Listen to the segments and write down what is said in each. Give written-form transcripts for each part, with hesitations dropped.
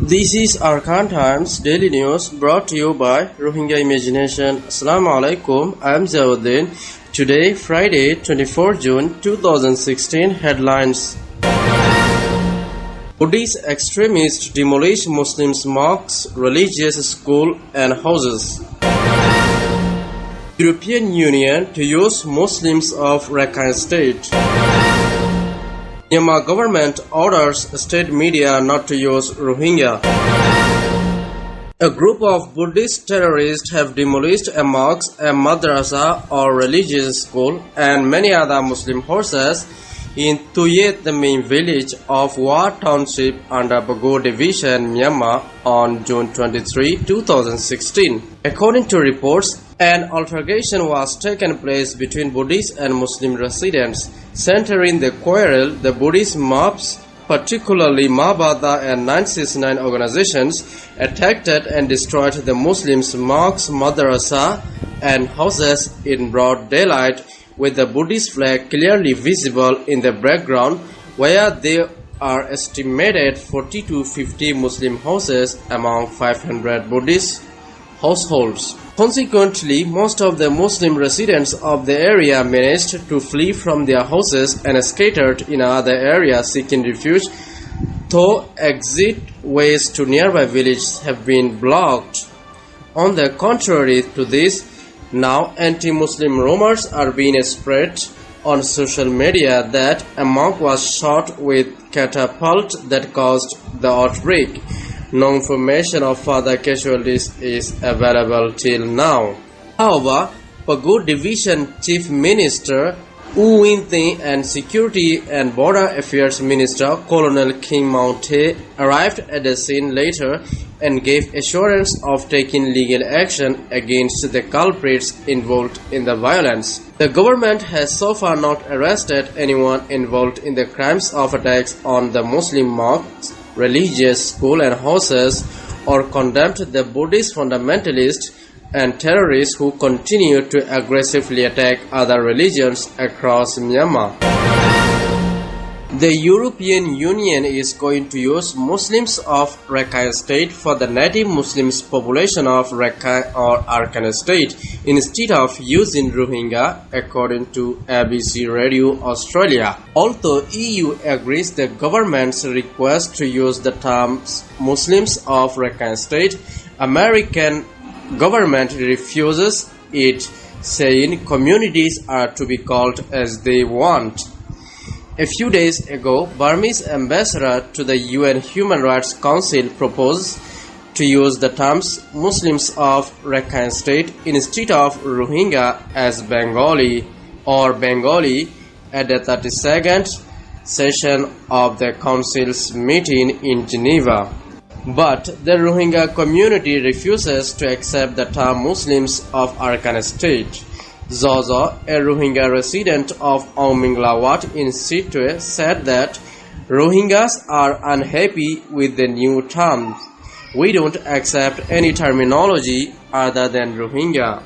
This is Arakan Times Daily News brought to you by Rohingya Imagination. Assalamu alaikum, I am Zawuddin. Today, Friday, 24 June 2016, headlines. Buddhist extremists demolish Muslims' mosques, religious schools and houses. European Union to use Muslims of Rakhine State. Myanmar government orders state media not to use Rohingya. A group of Buddhist terrorists have demolished a mosque, a madrasa or religious school and many other Muslim houses in Tuyet, the main village of Wa Township under Bago Division, Myanmar on June 23, 2016. According to reports, an altercation was taken place between Buddhist and Muslim residents. Centering the quarrel, the Buddhist mobs, particularly Mabada and 969 organizations, attacked and destroyed the Muslims' mosques, madrasa and houses in broad daylight, with the Buddhist flag clearly visible in the background, where there are estimated 40 to 50 Muslim houses among 500 Buddhist households. Consequently, most of the Muslim residents of the area managed to flee from their houses and scattered in other areas seeking refuge, though exit ways to nearby villages have been blocked. On the contrary to this, now anti-Muslim rumors are being spread on social media that a monk was shot with catapult that caused the outbreak. No information of further casualties is available till now. However, Bago Division Chief Minister U Win Thi and Security and Border Affairs Minister Colonel King Maunte arrived at the scene later and gave assurance of taking legal action against the culprits involved in the violence. The government has so far not arrested anyone involved in the crimes of attacks on the Muslim mosques, religious schools and houses, or condemned the Buddhist fundamentalists and terrorists who continue to aggressively attack other religions across Myanmar. The European Union is going to use Muslims of Rakhine State for the native Muslims population of Rakhine or Arakan State instead of using Rohingya, according to ABC Radio Australia. Although EU agrees the government's request to use the terms Muslims of Rakhine State, American government refuses it, saying communities are to be called as they want. A few days ago, Burmese ambassador to the UN Human Rights Council proposed to use the terms Muslims of Rakhine State instead of Rohingya as Bengali at the 32nd session of the Council's meeting in Geneva. But the Rohingya community refuses to accept the term Muslims of Arakan State. Zozo, a Rohingya resident of Auminglawat in Sitwe, said that Rohingyas are unhappy with the new terms. We don't accept any terminology other than Rohingya.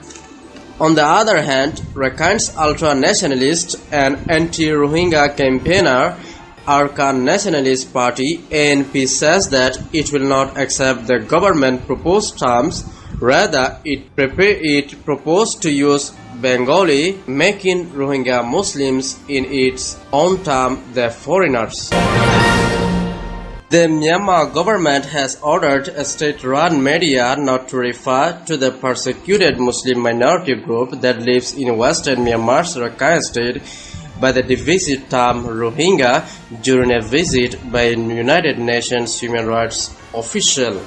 On the other hand, Rakhine's ultra-nationalist and anti-Rohingya campaigner ARKAN Nationalist Party ANP says that it will not accept the government proposed terms. Rather, it proposed to use Bengali, making Rohingya Muslims in its own term the foreigners. The Myanmar government has ordered a state-run media not to refer to the persecuted Muslim minority group that lives in western Myanmar's Rakhine State by the divisive term Rohingya during a visit by a United Nations human rights official.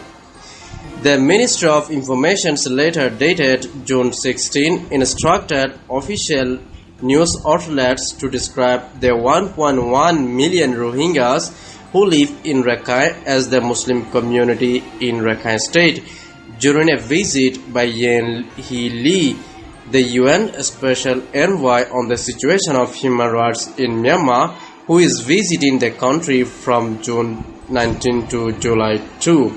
The Ministry of Information's letter dated June 16 instructed official news outlets to describe the 1.1 million Rohingyas who live in Rakhine as the Muslim community in Rakhine State during a visit by Yen Hee Lee, the UN Special Envoy on the situation of human rights in Myanmar, who is visiting the country from June 19 to July 2.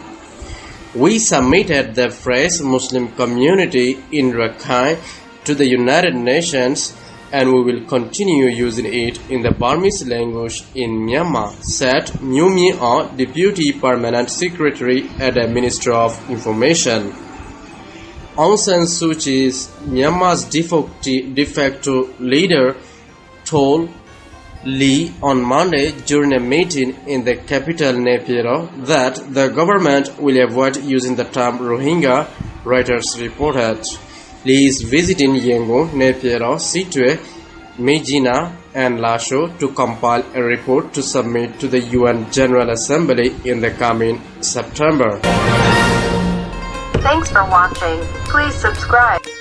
We submitted the phrase Muslim community in Rakhine to the United Nations and we will continue using it in the Burmese language in Myanmar, said Myu Min, Deputy Permanent Secretary at the Ministry of Information. Aung San Suu Kyi's Myanmar's de facto leader told Lee on Monday during a meeting in the capital Naypyidaw that the government will avoid using the term Rohingya, Reuters reported. Lee is visiting Yangon, Naypyidaw, Sittwe, Meghina and Lasho to compile a report to submit to the UN General Assembly in the coming September. Thanks for watching. Please subscribe.